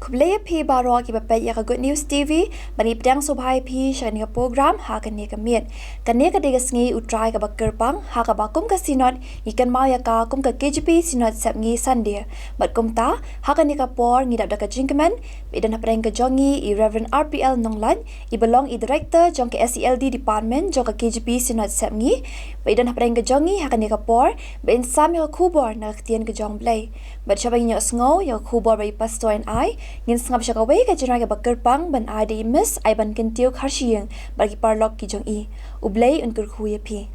Kublaya P Baro ki bape ya Good News TV bani pedang sobhai P shani ka program ha kan ne ka miet kan ne ka diga sngi utrai ka bakar pang ha ka bakum ka sinot ikan mau ya ka kum ka KGP sinot sap ngi sandia bat kum ta ha kan ne ka por ngi dap da ka jingkemen bidan apreng ka jongi I Reverend RPL Nonglan I belong I director jong ka SELD department jong ka KGP sinot sap ngi bidan apreng ka jongi ha kan ne ka por ben sam ya khubor na tien ka jong blai bat shabang nyo sngo ya khubor bai pastor and I ngin sngap siya kaway ka dyan ka bakar pang ban ay di imis ay ban kintiyo karshiyang bagi parlok ki jong I ublay unkur kuya pi.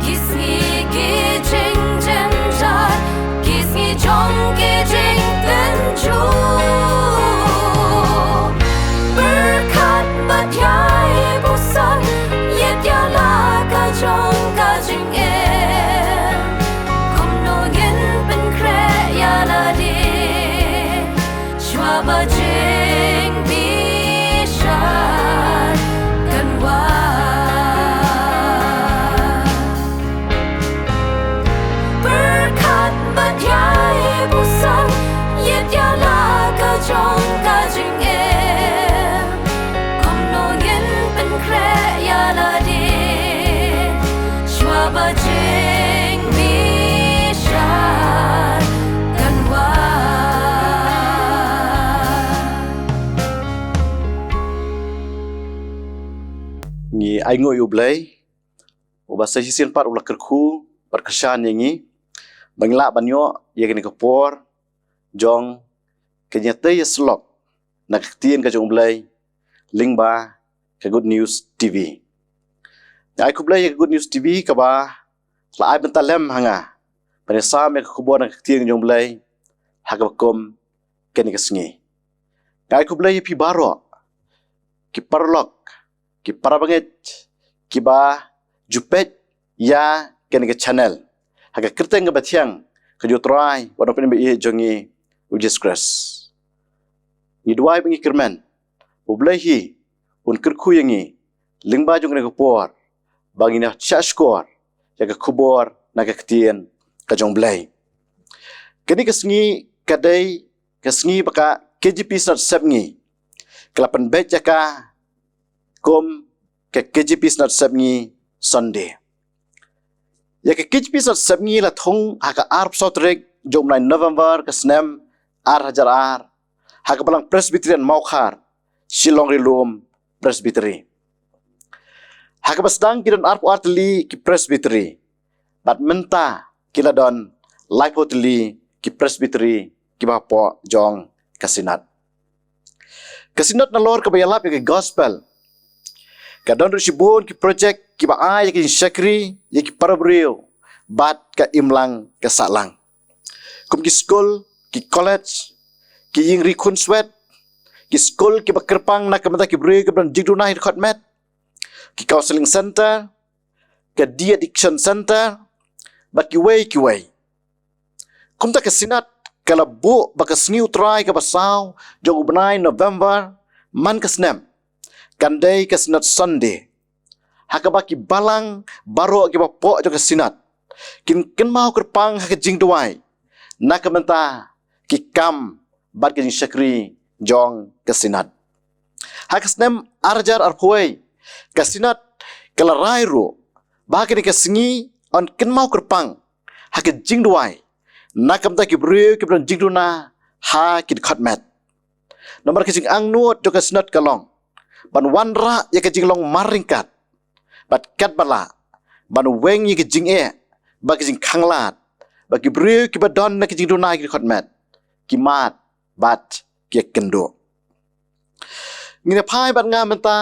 Kisngi ki jing jing Jing Bishan Kanwa Berkat Badyai Busan Yet Yala Kajong Kajing Kum No Yin Ben Kre Yala Di Shwa Jing Bishan Kanwa Ni ai ngoi ublai ubasa hisin par ulak kerku perkesan yangi bangla banyo yagni kapor jong kenyate yeslok nak tien ka jong ublai lingba ke Good News TV ai kublai ke Good News TV ka ba la ai bentalem hanga panesa me kubor nak tien jong ublai hagakom keni kesngi ai kublai pi baro ki parlok ki parabanget ki ba jupet ya kene ke channel haga kerteng ke batiang ke jutrai wadon pen be jongi ujes kras ni duai bengi kermen ublehi un kerku yangi lingba jong ne por bangi na chashkor ya ke kubor na ke ktien ka jong blai keni kesngi kadai kesngi baka KGP snot sepngi kelapan bet jaka kom ke KGP snot sabngi Sunday. Ya ke KGP snot sabngi la thong haka arp sotrek jom 9 November ke snem ar haka balang Presbyterian Maukhar Shillong Rilum Presbytery. Haka basdang kidan arp artli ki Presbytery. Bat menta kila don life hotli ki Presbytery ki bapo jong kasinat. Kasinat na lor kabayalap ke gospel. Kadon rusibon ki project ki ba ai ki syakri ye ki parabril bat ka imlang ka salang. Kum ki school ki college ki ying rikun swet ki school ki bakerpang na kamata ki bre ka ban jigduna hit khotmet ki counseling center ka de-addiction center ba ki way kum ta ka sinat kala bu ba ka sniu try ka basaw jong ubnai November man ka snem kandai ke sinat Sunday hakabaki balang baro ke bapo jo ke sinat kin mau kerpang hak jing duai nak menta ki kam bat ke syakri jong ke sinat hak snem arjar arpoi ke sinat kala rairu bahkan ke singi on kin mau kerpang hak jing duai nak menta ki bre ke jing duna ha ki khatmet nomor ke jing ang nuot jo ke sinat kalong ban wanra ya ke jinglong maringkat bat kat bala ban weng ye ke jing ba ke jing khanglat ba ki bre ki badon na ke jing dunai ki khotmet ki mat bat ke kendo ngine phai bat nga menta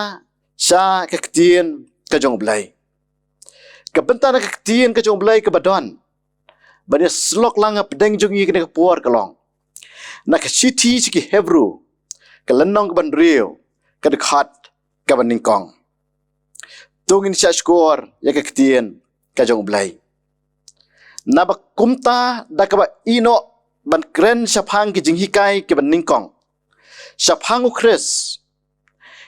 sha ke ktien ke jong blai ke benta na ke ktien ke jong blai ke badon ban slok langa pedeng jong ye ke por kalong na ke city ki hebru ke lenong ke ban rio ke dekat ke Ningkong. Tungin siya skor ya ke ktien ke jong blai. Naba kumta da ke ba ino ban kren syapang ke jing hikai ke Ningkong. Syapang ukres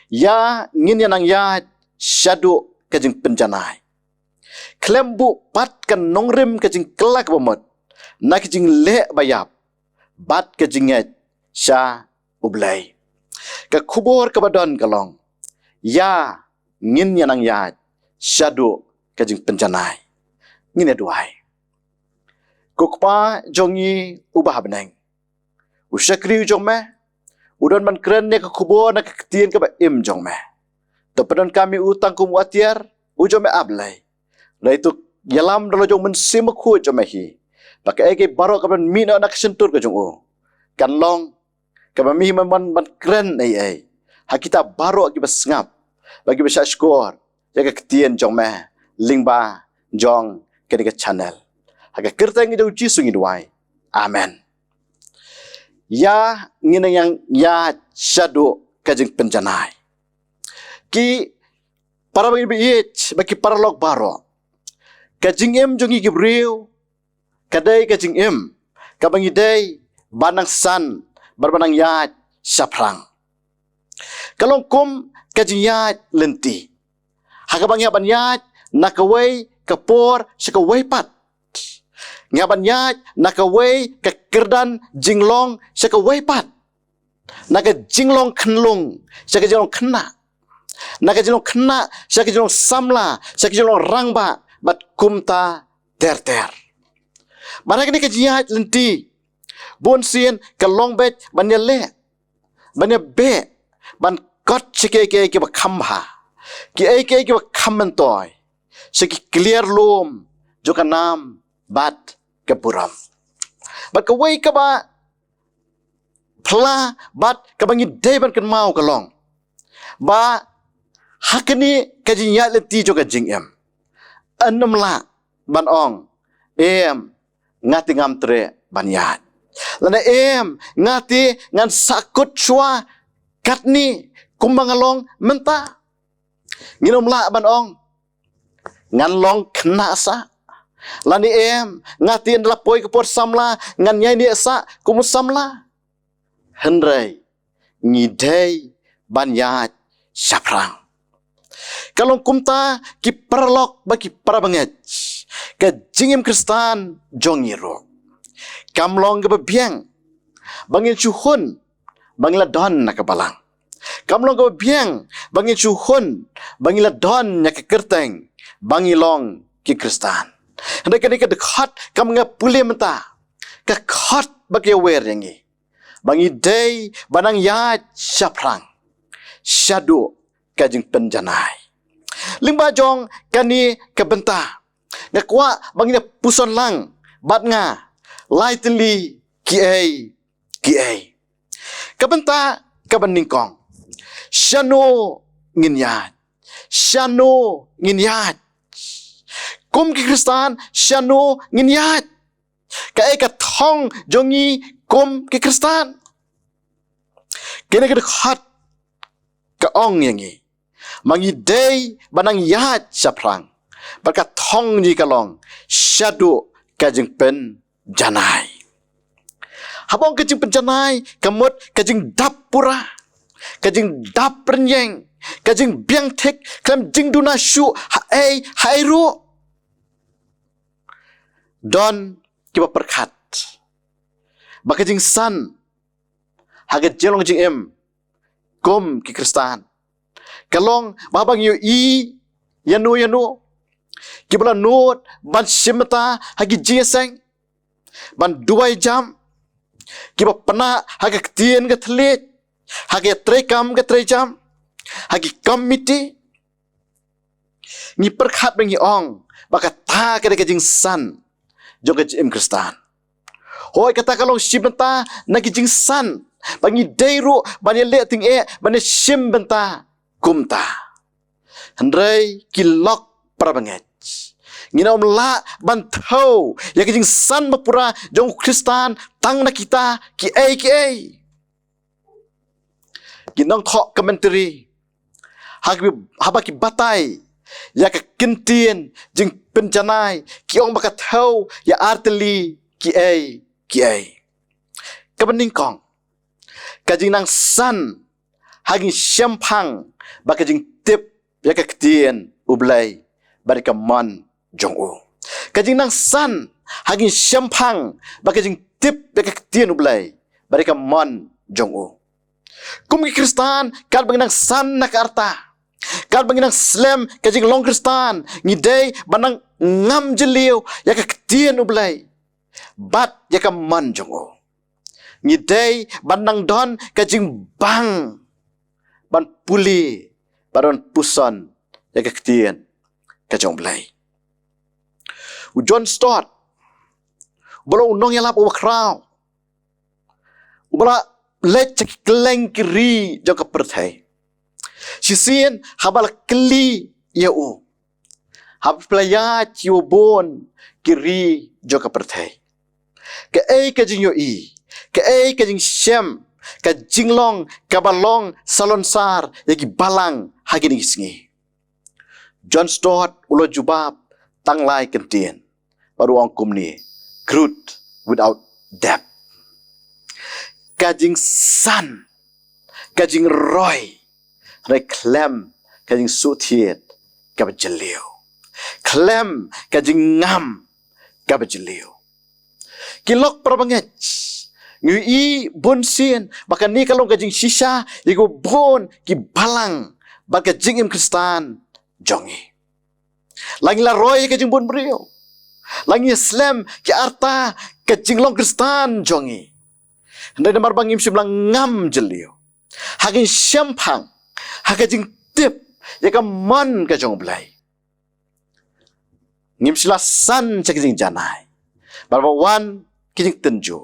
ya ngin yanang ya syadu ke jing penjanai. Klembu pat ke nongrim ke jing kelak bomot. Na ke jing le bayap. Bat ke jinget sya ublai. Ke kubur ke badon kalong. Ya ngin yanang ya syadu ke jing penjanai. Ngin duai. Kukpa jongi ubah beneng. Usyakri jong meh. Udon man keren ne ke kubur na ke ktien ke ba im jong meh. Topadon kami utang kum watiar ujong meh ablai. Lai tu yalam dalo jong mensim ku jong meh hi. Pakai ege barok ke ban mina nak sentur ke jong u. Kan long ke ba mi man keren ai. Hakita barok ke basngap. Bagi besar skor ya ke ktien jong meh lingba jong ke channel. Haka kertang itu uji sungi duai. Amen. Ya ngina yang ya syadu kajing penjanai. Ki para bagi biich bagi para log baro. Kajing em jongi gibriu. Kadai kajing em. Kabangi day banang san barbanang ya syaprang. Kalong kum kajinyat lenti. Hakabang banyat nakaway kapor syakaway pat. Banyat nakaway kakerdan jinglong syakaway pat. Naka jinglong kenlung syaka jinglong kena. Naka jinglong kena syaka jinglong samla syaka jinglong rangba bat kumta ter. Mana kini kajinyat lenti. Bon sien kalong bet banya le. Banya be. Ban kot chike ke ba khamba. Ki ai ke ba khamantoi. Seki clear lom joka nam bat kepuram. Bat kawai ka ba pla bat kabangi deban kan mau kalong. Ba hakani kajinya leti joka jingem. Anamla ban ong ngati ngam tre banyat. Lana ngati ngan sakut chua katni kumbangalong menta. Nginom la ban ong ngan long kena sa. Lani ngati ndala poi kapor samla ngan nyai ni sa kumus samla. Hendrai ngidei banyat syaprang. Kalau kumta ki perlok bagi para banget. Ke jingim Kristan jongiro. Kamlong ke bebiang. Bangin cuhun. Bangila don nakabalang. Kamlong ke bebiang. Bangin cuhun. Bangila don nakakerteng. Bangilong ki Kristan. Hendak ke dekat kam nga pulih menta. Ke kot bagi aware yang ni. Bangi day banang yat syaprang. Syadu kajing penjanai. Limba jong kani kebenta. Ngakwa bangina puson lang. Bat nga. Lightly ki Kebenta kebeningkong. Syano nginyat. Syano nginyat. Kum ki Kristan syano nginyat. Kae katong jongi kum ki Kristan. Kene kedekat keong yangi. Mangi day banang yat syaprang. Berkat tong ji kalong. Syadu kajing pen janai. Habang kajing pen janai. Kemut kajing dap pura. Kajing dap renyeng. Kajing biang tek. Kelam jing duna syu. Hai ru. Don kiba perkat. Bakajing san. Hagat jelong jing kum ki Kristan. Kalong babang yu yanu. Kibala nut ban simta hagi jieseng. Ban 2 jam. Kiba pena hagi ketien ke telit. Hagi 3 jam. Hagi komiti. Ni perkat bengi ong. Baka ta kada kajing san. Joga jim Kristan. Hoi kata kalong simta nagi jing san. Bangi deiru bani le ting bani sim benta kumta. Hendrai kilok para banget. Ngina la bantau ya kijing san mapura jong Kristan tang na kita ki ai. Ginang thok komentari. Habaki batai ya ka kintien jing penjanai ki ong baka thau ya arteli ki ai. Kebeningkong. Kajing nang san haging syampang bakajing tip ya ka ketien ublay barika man jong u. Kajing nang san haging syampang bakajing tip ya ka ketien ublay barika man jong u. Kum ki Kristan kal bang nang san nakarta. Kal bang nang slam kajing long Kristan ngidei banang ngam jeliu ya ka ketien ublay bat ya ka man jong u. Ngidei bandang don kajing bang ban puli baron puson ya ketien kajong blai. John Stott bolo unong yalap uba kraw ubala let cek keleng kiri jong kepertai. Sisien habala keli ya u hab playa ciu bon kiri jong kepertai. Ke kajing yo Ke kajing syam, kajing long, kabalong, salon sar, yagi balang, hagi singi. John Stott ulo jubab, tanglay kentien. Baru angkum ni, crude without depth. Kajing san, kajing roy klem kajing sutiet kabajeliu klem kajing ngam kabajeliu kilok perbanget ngui bon sien bahkan ni kalau kajing sisa iku bon ki balang baka jingim kristan jongi langi la roy kajing bon brio langi islam ki arta kajing long kristan jongi ndai namar bangim siblang ngam jeliu hagin syampang hagajing tip yaka man kajong blai ngim silasan cakajing janai barba wan kijing tenju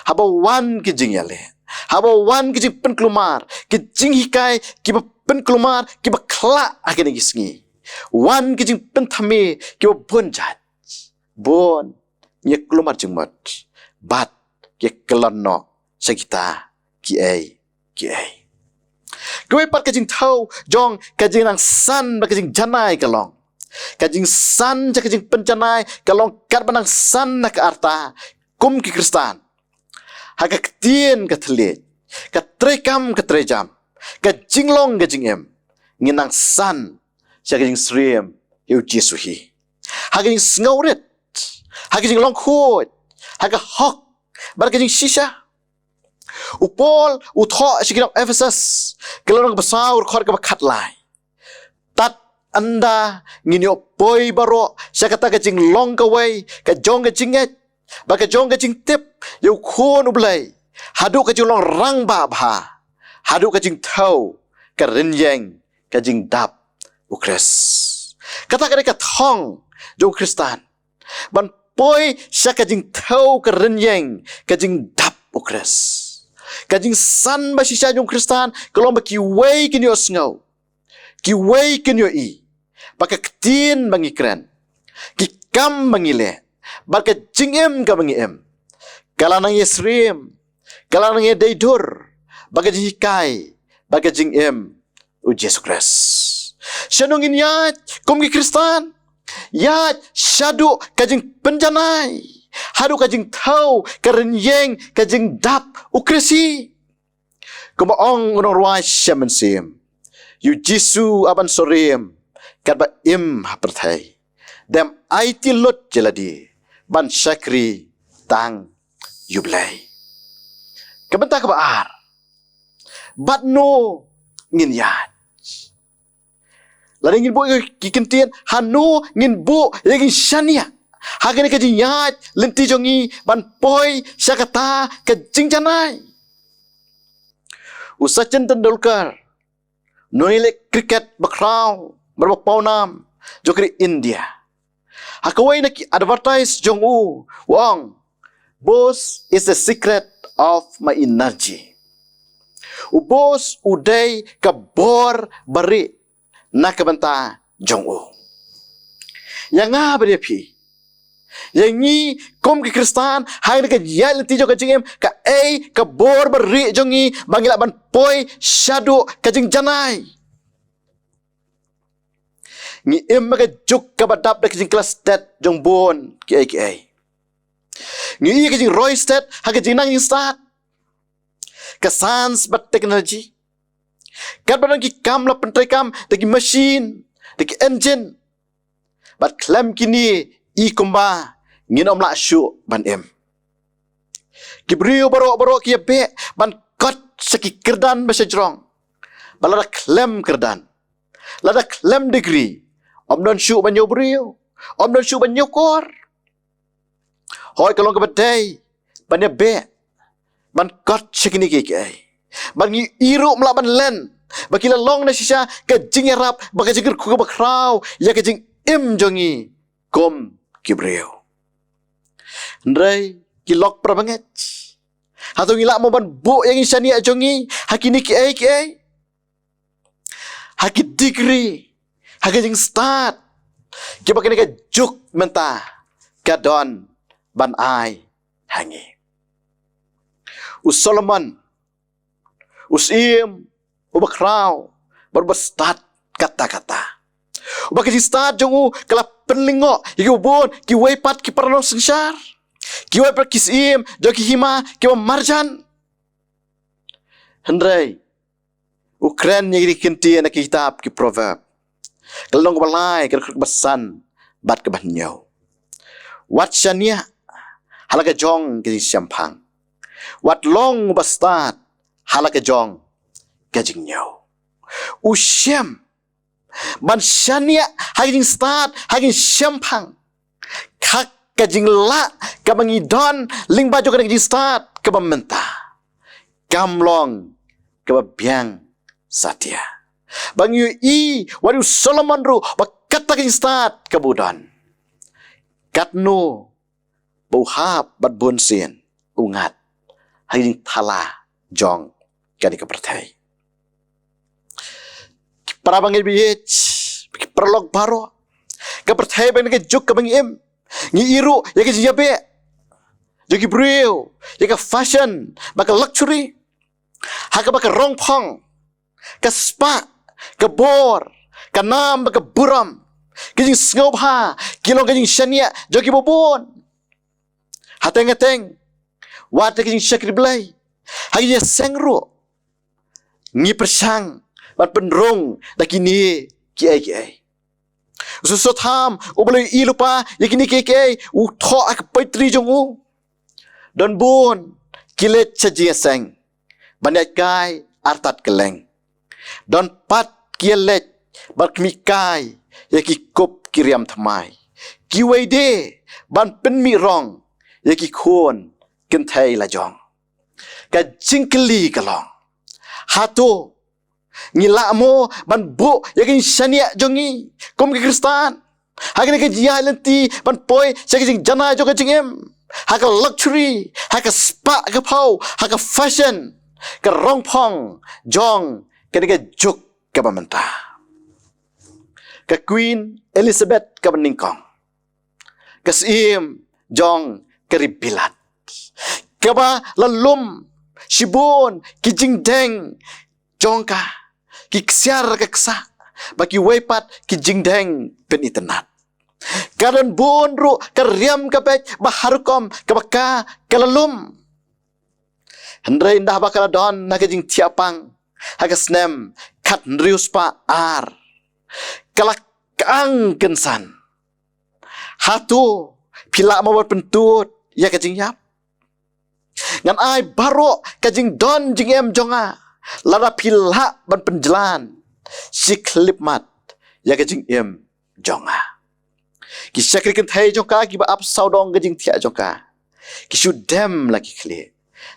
haba wan kijing yale haba wan kijing penkelumar kijing hikai kiba penkelumar kiba kla agene gisngi wan kijing pentame kiba bonjat bon ye kelumar jengmat bat ye kelano sakita ki ai Kau pat kajing tahu jong kajing nang san ba kajing janai kalong kajing san ja kajing penjanai kalong kat banang san nak arta kum ki kristan haga ketien katlet ka trekam ka trejam ka jinglong ka jingem nginang san ja kajing sriem yu jesuhi haga jing ngauret haga jing long khot haga hok bar kajing shisha Upol utho sikinap Ephesus kelorong besar khor ka khat lai tat anda nginyo boy baro siya kata kajing long kaway ka jong ka jinget baka jong ka jing tip yu khon ublay hadu kajing long rang ba bha hadu kajing thau ka renyeng kajing dap ukres kata ka thong jong kristan ban boy siya kajing thau ka renyeng kajing dap ukres kajing san ba sisa jong kristan kalau ba kiway kinyo sngaw kiway kinyo i baka ketin bangikran kikam bangile baka jingem ka bangiem kala nang yesrim kala nang yedaidur baka jikai baka jingem u Jesus Christ syanongin yat kum ki kristan yat syadu kajing penjanai hadu kajing tau karenyeng kajing dap ukresi kumaong unong ruai syaman sim yu jisu aban sorim kadba im hapertai dem aiti lot jeladi ban syakri tang yublai kebentak kebaar batno ngin yat lari ngin bu kikentian hanu ngin bu yagin syania Hagani kajing yat lenti jongi ban poi syakata kajing janai. Sachin Tendulkar noile cricket bakraw berbapau nam jokri India. Hakawai nak advertise jong wong boss is the secret of my energy. Boss uday kabor bari nakabanta jong yang ngabri pi yang ni kom ke kristan hai nak yal ti jo kajing ka ka bor beri jongi bangila ban poi shadow kajing janai ni maka juk ka badap dak kajing kelas stat jong bon ki ni kajing roy stat ha kajing nang start ka sans bat technology kat badan ki kam la pentrai kam dak machine dak engine bat klam kini kumba nginom la syu ban kibriu baro ki be ban kot seki kerdan basa jrong balada klem kerdan lada klem degree omdon syu ban yobriu omdon syu ban yokor hoy kalong ka badai ban be ban kot seki ni ki ban iru mla ban len bakila long na sisa ka jingerap baka jingir ku ba kraw ya ka jing jongi kom kibreo ndrai kilok prabanget hatong ila mo ban bu yang isani ajongi hakini ki haki degree haki jing start ki bakani ka juk menta kadon ban ai hangi Solomon usim ubakraw berbestat kata-kata ubak ki start jongu kala penlingo ki ubon ki wepat ki parano sengsar ki wepat ki sim jo ki hima ki marjan hendrai Ukren yang dikinti na kitab ki proverb. Kalau nong balai kalau kebasan bat kebanyo. Wat shania halaga jong ke siampang. Wat long bastat halaga jong ke jingnyo. Usyam ban shania haging start haging siampang. Kak kajing la kabangidon ling baju kajing start kabamenta. Kamlong kababiang satya. Bang yu wadu Solomon ru bakata kajing start kabudan. Katno buhap bat bonsin ungat haging thala jong kadi kapertai. Para bangil biyech perlog baro kapertai bang juk kabangim ngi iru ya ke jabe jogi breu ya ke fashion baka luxury haka baka rongpong ka spa ka bor ka nam baka buram kijing snobha kilong kijing shania jogi bobon hateng wata kijing shakri blai hagi ya sengro ngi persang bat penrong dakini kiai Susut ham, ubaloy ilupa, yakini keke, utho ak paitri jongu. Don bon, kilet sa jiaseng, banyak kai artat keleng. Don pat kilet, barkmikai, yaki kop kiriam thamai. Kiwede, ban penmi rong, yaki kon, kentai lajong. Ka jingkeli kalong. Hato, ngila mo ban bu yakin shania jongi kom ke kristan hakin ke jia lenti ban poi saking jana jo ke jingem haka luxury haka spa ke pau haka fashion ke rongpong jong ke juk ke bamenta ke Queen Elizabeth ke beningkong ke sim jong ke ribilat ke ba lalum shibon ki jingdeng jongka ki ksiar ka ksa baki wepat ki jingdeng pen internet karon bonro karyam ka pek baharukom ka baka kalalum hendrai indah bakal don na jing tiapang haga snem kat nrius pa ar kalak kang kensan hatu pila mawat pentut ya ka jing yap ngan ai baro ka jing don jing em jonga lara pila ban penjelan si klip mat ya gajing em jonga ki syakri kan thai jonga ki ba ap saudong gajing thia jonga ki sudem lagi khle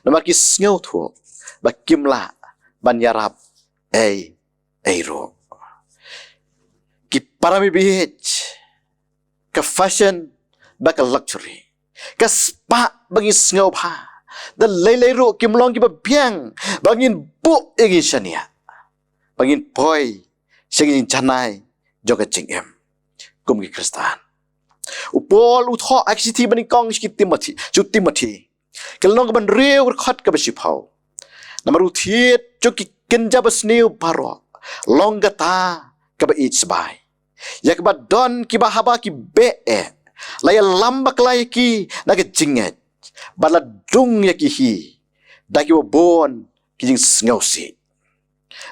namar ki sneu thu ba kimla ban yarap ro ki parami bih ka fashion ba ka luxury ka spa bagi sneu pha dan lelai ru kimlong ki biang bangin bu egin shania bangin poi segin janai joga jingem kum ki kristan upol utho aksiti bani kong ki timothy kelong ban reu khat ka basi phau namaru thiet joki kenja basneu baro longgata ka ba ich bai yak ba don ki ba haba ki be laya lambak laya ki naga jinget baladung ya kihi dagi bon kijing ngausi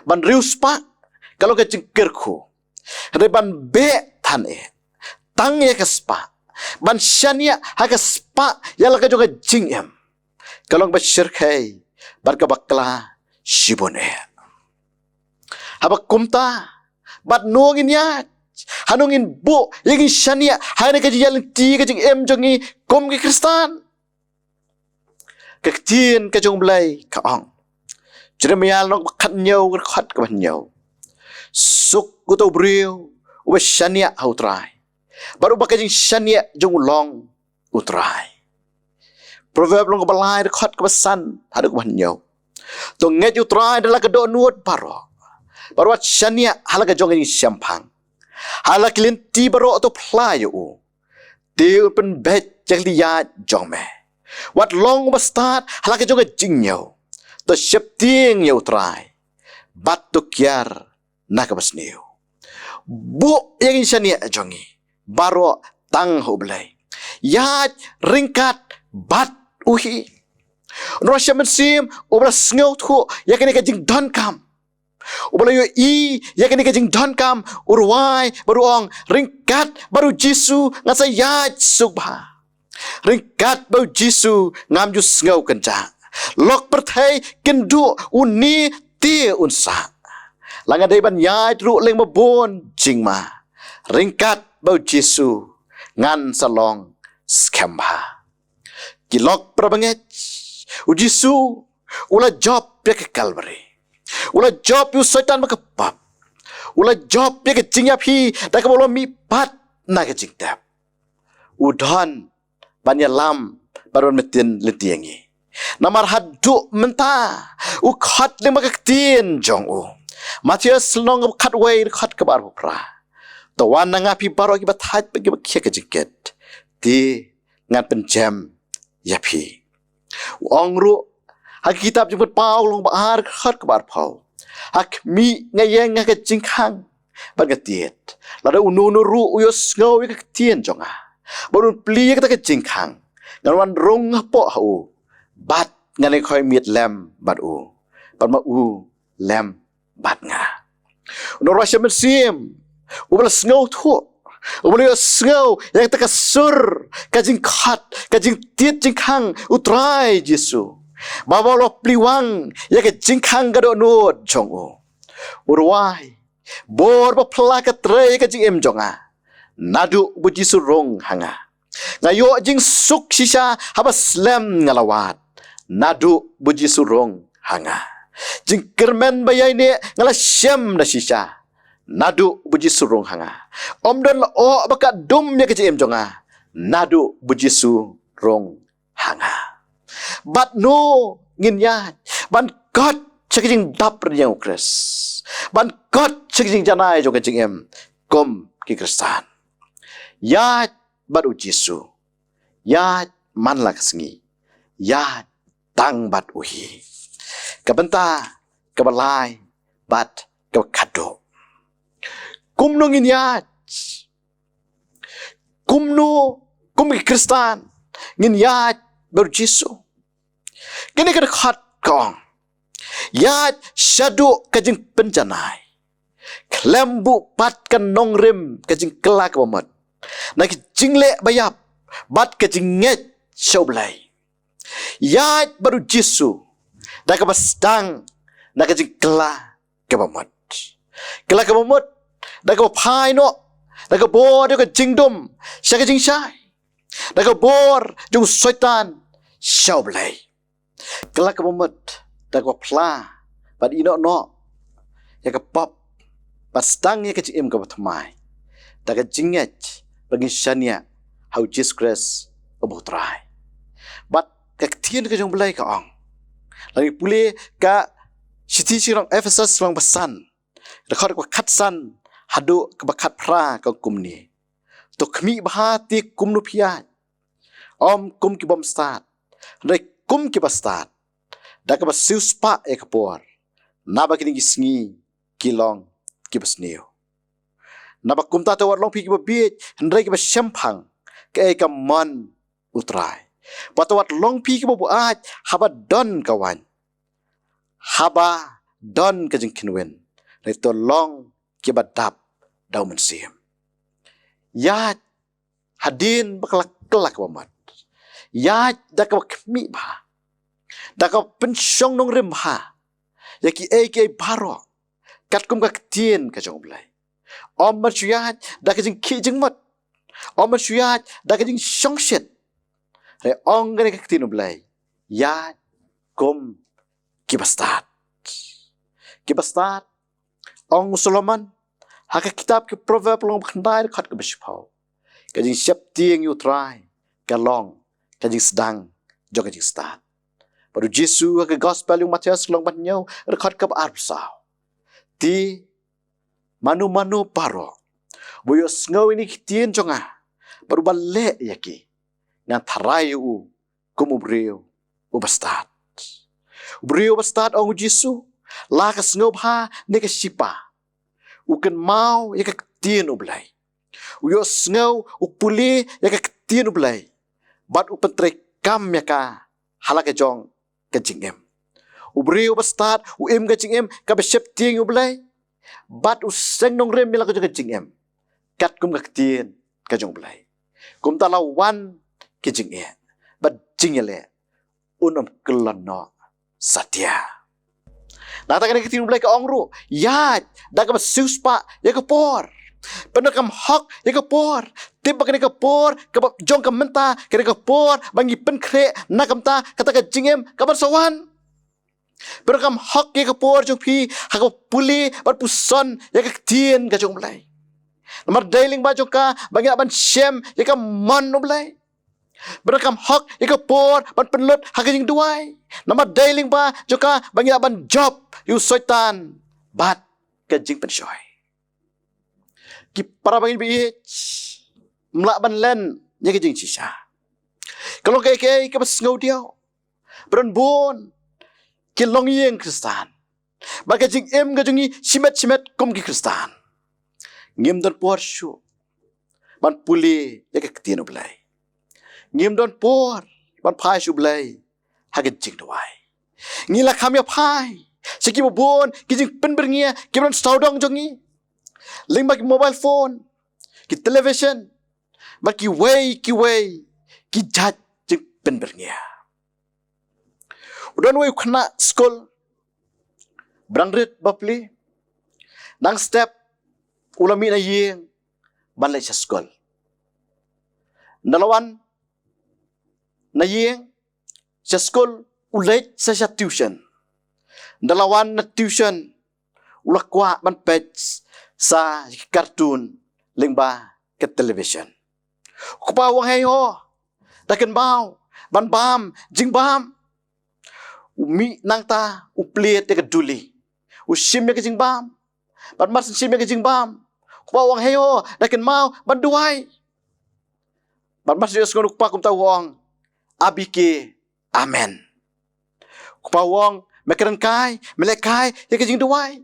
ban rius pa kalau ke jengkerku ban be tan tang ya kespa ban shania ha kespa ya la juga jingem kalau ba syirkai barka bakla shibone haba kumta bat nongin ya hanungin bu yagi shania ha ne ke jalan ti ke jing em jongi kom ke kristan kektin ke jong blai ka ong jeremial nok khat nyau khat ka ban nyau suk ku to brio u shania hautrai baru ba ka jing shania jong long utrai proverb long balai khat ka basan hadu ban nyau to nge utrai dala ka do nuot baro baru shania halaga jong jing siampang halak linti baro to playo tiu pen bet jang dia jong me wat long bastat halaka jonga jingyo to shepting yo try bat to kyar nakabasneo bu yang shania jongi baro tang hoblay yat ringkat bat uhi Russia mensim obra sngot ho yakene ka jing don kam Ubalayo ya kini kajing don kam urwai baru ong ringkat baru Jisu ngasa yaj subha. Ringkat baru Jisu ngam jus ngau kenca. Lok perthai kendu uni ti unsa. Langa dai ban yaj ru leng mabon jingma. Ringkat baru Jisu ngan salong skemha. Kilok prabanget u Jisu ula job ya ke Calvary. Ula job yu setan makapap. Ula job ya ke jingyap hi da ka bolo mi pat na ke jingtap. Udhan banyalam baron metin letiangi. Namar haduk menta u khat le makaktin jong u. Matias long khat wei khat ka bar pra. Tawan na ngapi baro ki bathat pe ki bakhe ke jingket. Ti ngan penjam yapi. Ong ru hak kitab jemput pau long bahar khat kabar pau. Hak mi ngayeng ngak jingkang bagatiet. Lada unu ru uyos ngau ik tien jonga. Barun pli ka jingkang. Ngan rong po hau. Bat ngan khoi miet lem bat u. Bat ma u lem bat nga. Uno rasya mensim. Ubala ngau tu. Ubala ngau yang takasur kajing khat kajing tiet jingkang utrai Yesu. Bawa lo pliwang ya ke jingkang gado nut jongo. Urwai bor ba plaka tre ka jing em jonga. Nadu buji surong hanga. Ngayo jing suk sisa haba slam ngalawat. Nadu buji surong hanga. Jing kermen bayai ne ngala syam na sisa. Nadu buji surong hanga. Om don la o baka dum ya ke jing em jonga. Nadu buji surong hanga. But no nginyat ban God chakijing dapr yang ukres ban God chakijing janai jo kajing em kom ki kristan ya bat u Jisu ya man la kasngi ya tang bat uhi kabenta kabalai bat kado kumno nginyat kumno kum ki kristan nginyat baru Jisu. Kini kena khat kong. Ya syadu kajing penjanai. Kelembu pat kan nongrim kajing kelak bamat. Nak jingle bayap bat kajing nget shoblai. Ya baru Jisu. Nak bastang nak kajing kelak bamat. Kelak bamat. Nak pai no. Nak bo dia kajing dum. Sya kajing syai. Nak bor jung syaitan shoblai. Kelak kemumet, dak pla, bad ino no, ya ke pop, pastang ya ke cim ke batmai, dak jinget bagi syania, how Jesus Christ obotrai. Bad ketien ke jong belai ke ong, lagi pulih ke siti sirong Ephesus long pesan, dekat ke katsan, hadu ke bakat pra ke kumni, to kmi bahati kumnu piat, om kum ki bom start, rek kum ki bastat dak ba sius pa e kapor na ba kini gisngi kilong ki basneo na ba kum ta to long pi ki ba biet ndrai ki ba shampang ke ka man utrai patawat long pi ki ba buat haba don kawan haba don ka jing kinwen re to long ki ba dap daw mensim ya hadin bakalak kelak bamat ya dak ba kmi ba dak ba pensyong nong rim ha ya ki baro kat kum ka tien ka jong blai om ma chuyat dak jing ki jing mat om ma chuyat dak jing syong shet re ong ga ka tien blai ya kum ki bastat ong Solomon haka kitab ki proverb long khandai khat ka bishpau ka jing syap tieng yu try ka long kajing sedang jo kajing start. Baru Yesu ke gospel yung Matias long banyaw rekat ke arsau. Ti manu paro. Boyo sngaw ini kitien jonga. Baru balik yaki. Ngan tharayu kumubriyo ubastat. Ubriyo ubastat ong Yesu. La ka sngaw ha ne ka sipa. Uken mau ya ka kitien ublay. Uyo sngaw upuli ya ka kitien ublay. Bat upentre kam ya ka halake jong kajing em. Ubri ubastat uim kajing em ka beshep tieng ublay. Bat useng nong rem mila kajing em. Kat kum kaktien kajong ublay. Kum talawan kajing e. Bat jingele unam kelano satya. Natakan kita ublay ka ongru. Ya, daga basus pa ya kapor. Penuh kam hak ya kapor. Tiba kena kapor, kabab jong kam menta, kena kapor, bangi penkre, nakam ta, kata ka jingem, kabar sawan. Penuh kam hak ya kapor jong pi, hak puli, bar puson, ya kaktien ka jong ublay. Nomor dailing ba jong ka, bangi aban shem, ya ka mon ublay. Berakam hak ika por ban penlut hak jing duai. Nama dailing ba joka bangi aban job yu soitan bat ka jing pensoi. Ki para bangi bi mlak ban len ya ka jing sisa. Kalau ke ka bas ngau diao. Beron bon ki long yeng Kristan. Ba ka jing em ka jungi simet kum ki Kristan. Ngim don por shu. Ban puli ya ka ktien ublay. Ngim don por ban pai shu blay hagen jing duai ngila kham ya pai siki bon ki jing pen berngia ki ban staudong jongi ling bak mobile phone ki television bak ki way ki jat jing pen berngia udon way khna school brangret bapli nang step ulami na yeng ban lai school nalawan na yeng sa school ulit sa tuition. Dalawan na tuition ulakwa ban page sa cartoon lingba ke television. Kupawang heyo daken baw ban bam jing bam umi nang ta uplet ke duli usim ke jing bam ban mas sim ke jing bam kupawang heyo daken mau ban duai ban mas dia skon kupa kum tawong abike amen kupawong mekeren kai melekai ya kejing duai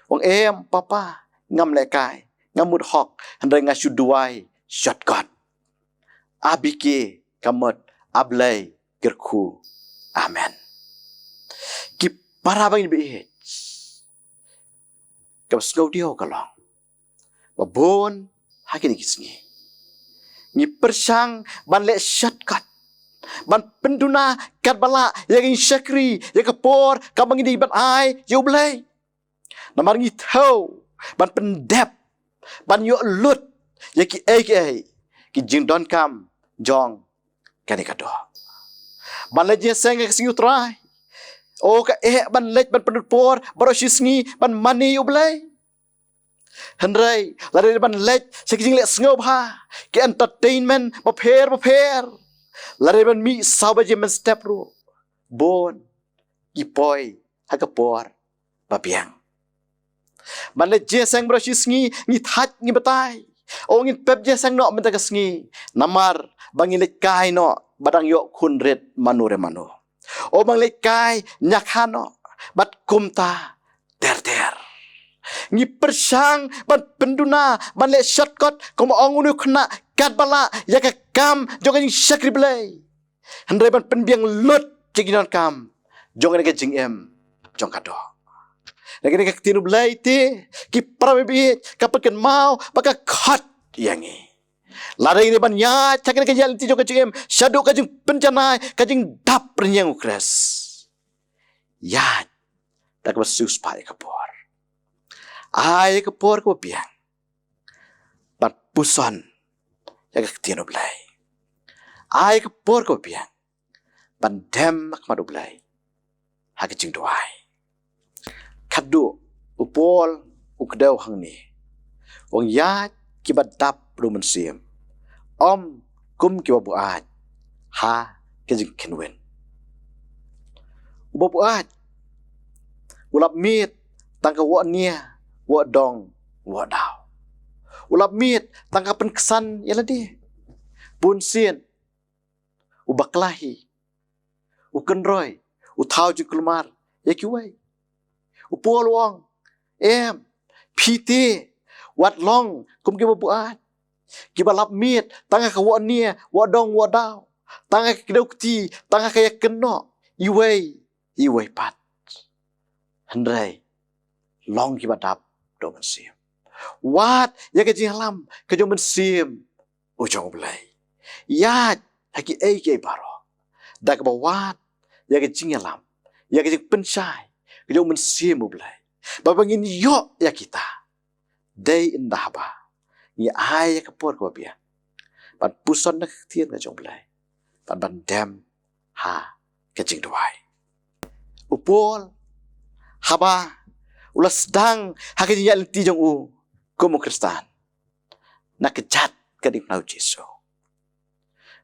wong em papa ngam lekai ngamut hok handai ngasu duai shotgun abike kamot ablay gerku amen ki para bang bi ka skau dio kalong babon hakin kisngi ni persang ban le shotgun ban penduna kat bala yang syakri yang kapor kabang ini ban ai yo blay namar ngi thau ban pendep ban yo lut ya ki ki jing don kam jong kani kado ban le je seng ke singu trai o ka ban le ban pendut por baro shisngi ban mani yo blay henrai lare ban le sekjing le sngob ha ki entertainment paper lare ban mi sabaje men step ru bon ipoi hakapor papiang ban le je sang bro shisngi ni that ni batai o ngin pep je sang no men tagasngi namar bangin le kai no badang yo kunret manure mano o bang le kai nyakhano bat kumta ter ngi persang ban penduna ban le shortcut kom ongunu khna kat bala ya ka kam jong syakri blay handai ban penbiang lut jiginon kam jong ne jing em jong kado lagi ne tinu blay ti ki prabi kapaken mau baka khat yangi lari ni ban ya chakin ke jal ti jong jing em shadu ka jing pencana ka jing dap renyang ukras ya tak basus pai kapor ai kapor ko piang pat puson ya ka tinu blay ai kapor ko piang pandem makmadu blay hak jing doai kadu upol ukdau hang ni wong ya kibat dap rumen sim om kum ki buat ha ke jing kenwen buat ulap mit tangka wa nia wa dong wa daw ulap mit tangka pen kesan yaladi pun sien ubaklahi ukenroy uthau jing kulmar ya kiwai upol wong em piti wat long kum ki buat ki balap mit tangka ka wa nia wa dong wa daw tangka ki dau ti tangka ka keno iwai pat handrai long ki badap do man sim wat ya ke jing lam ke jong man sim u jong blai ya haki ai ke baro dak ba wat ya ke jing lam ya ke jing penchai ke jong man sim u blai ba bangin yo ya kita dai indah ba ni ai ya ke por ko bia pan puson nak tien ke jong blai pan ban dem ha ke jing dwai upol haba ulas dang hakini ya ti jong u como kristan nak kejat ke di nau Jesu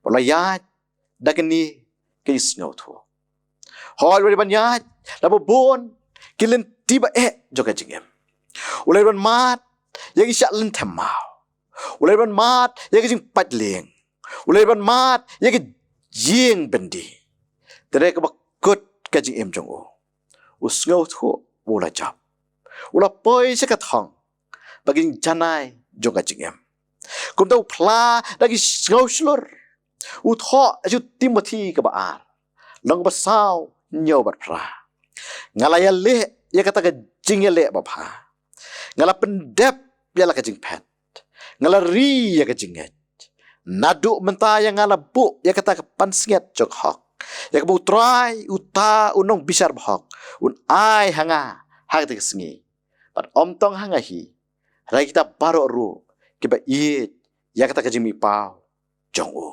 wala ya dagni ke isno thu hol ri ban ya la bon kilen tiba joka jingem ulai ban mat yang isya len temau ulai ban mat yang jing patleng ulai ban mat yang jing bendi tere ke bakut ke jing em jong u usngau thu ula jap ula poi se ka thong baging janai joka jing em kum tau pla lagi ngau slur u tho ju Timothy ka ba ar long ba sao nyo bat pra ngala ya le ya kata ka jing ya le ba pha ngala pendep ya la ka jing pet ngala ri ya ka jing et nadu menta ya ngala bu ya kata ka pansnget jok hok ya ka bu try uta unong bisar bhok un ai hanga hak te sngi pat om tong hanga hi rai kita baro ru ke ba i ya kata ka jing mi pau jong u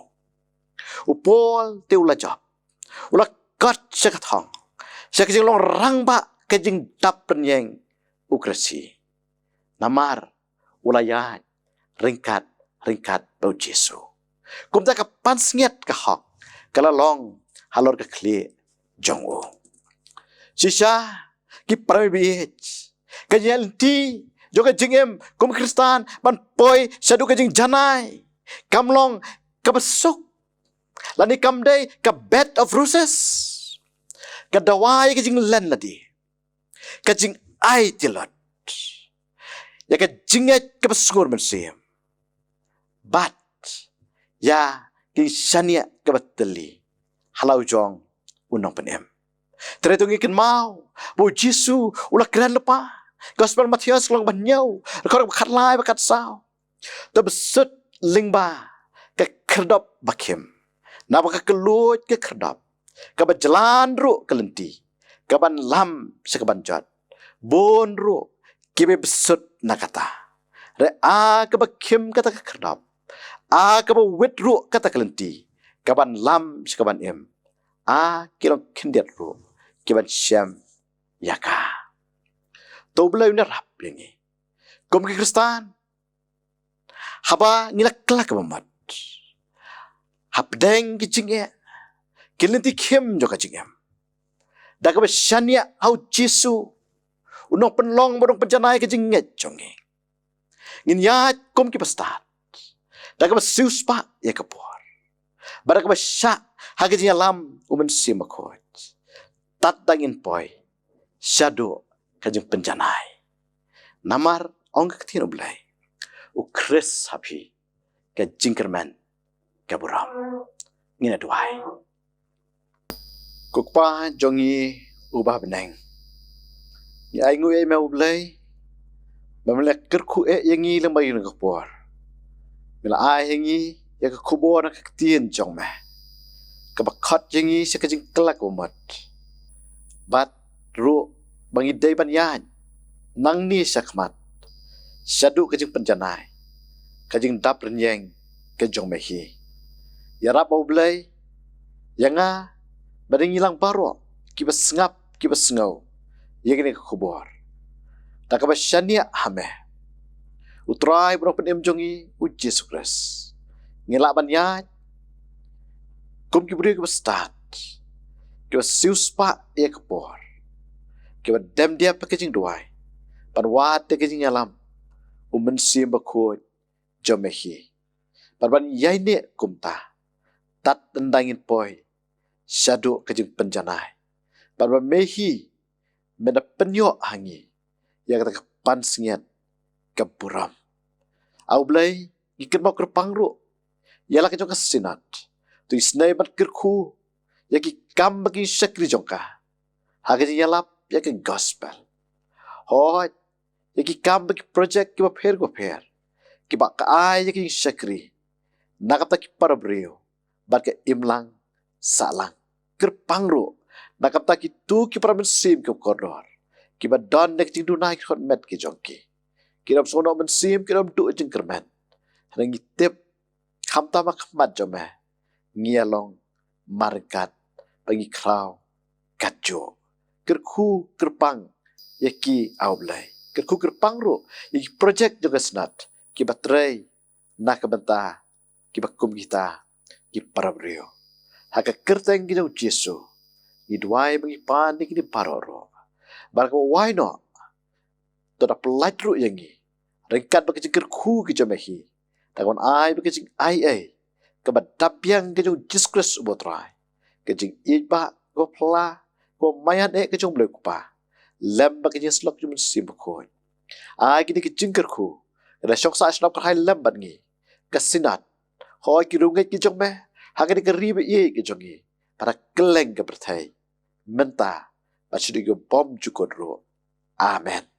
upol te ula job ula kat sekat hong sak jing long rang ba ke jing tap penyeng ukrasi namar ula ya ringkat bau Jesu kum ta ka pansnget ka hok kala long halor ka kle jong u sisa ki prabi ka yel ti joka jingem kum kristan ban poi sadu ka jing janai kamlong ka besuk lani kam day ka bed of roses ka dawai ka jing len ladi ka jing ai tilot ya ka jinget ka besungur mensim bat ya ki shania ka bateli halau jong unong penem teretung ikan mau bo Jesu ula keren lepa gospel Matius long banyau kor khat lai bakat sao to besut lingba ka kerdop bakim na ba ka kelut ka kerdop ka ba jalan ru kelenti ka ban lam sekaban jat bon ru kibe besut nakata re a ka ba kim kata ka kerdop a ka ba wit ru kata kelenti ka ban lam sekaban em a kilong kendet ru kiban syam yaka to belai na rap yangi kom ke kristan haba ngilak kelak mamat habdeng kicingnya kilenti kim joka jingem daga ba shania au Jesu unong penlong bodong penjanai kejinget jongi ngin ya kom ki pastat daga ba sius pa ya kapor baraga ba sya hagajinya lam umen simakot tat dangin poi shadow kajing penjanai namar ong ketino blai u kris hapi ka jingkerman ka buram ngina duai kukpa jongi ubah beneng ya aingu e mau blai mamle kerku e yangi lembai ng kapor mila ai yangi ya ka kubor na ketien jong me ka bakhat yangi sa kajing kelak umat bat ru bangi day ban yan nang ni sakmat syadu kajing penjanai kajing dap renyeng ke jong mehi ya rabau blai yanga bading ilang baro kibas ngap kibas ngau yegini kubor takabashania hame utrai bro penem jongi u Jesu Kris ngelak ban yan kum kibri kibas start kibas sius pa ya kapor kiba dem dia packaging duai pan wat packaging alam umen sim bakut jomehi pan ban yaine kumta tat tendangin poi syadu kajing penjanai pan ban mehi mena penyo hangi yang kata pan singet kaburam au blai ikan mau kerpang ru yala kajong kasinat tu isnai bat kerku yaki kam bagi syakri jongka hagajing yalap ya ke gospel Hoi, yaki kam bagi project ki ba pher ko pher. Ki ba kaai yaki syakri. Nakapta ki parabrio. Bat ke imlang salang. Kerpangro. Nakapta ki tu ki paramensim ki kodor. Ki ba don nek ting dunai ki met ki jongki. Ki ram sono mensim ki ram tu jeng kermen. Hangi tip kam ta mak mat jome. Ngialong markat bagi kraw kajo. Kerku kerpang yaki aublay. Kerku kerpang ro yaki project juga senat. Ki batray nakabenta ki bakum kita ki parabrio. Haka kerteng kita Jesu. Idwai bagi panik ni paroro. Barang why no? Toda pelat ru yangi. Rengkat bagi jengker ku ki jamehi. Takon ai bagi jeng ai. Kebadap yang ke jeng Jesus ubotrai. Ke jeng iba ko pla ko mayan ke jeng boleh kupa. Lem bagi jeng slok jeng sim ko. Ai gini ke jengker ku. Ada syok sa snap ka hai lem ban ngi. Kesinat. Hoi ki rungai ki jeng me. Hagani ke ribe ye ki jeng ngi. Para keleng ke bertai. Menta. Baca bom cukodro. Amen.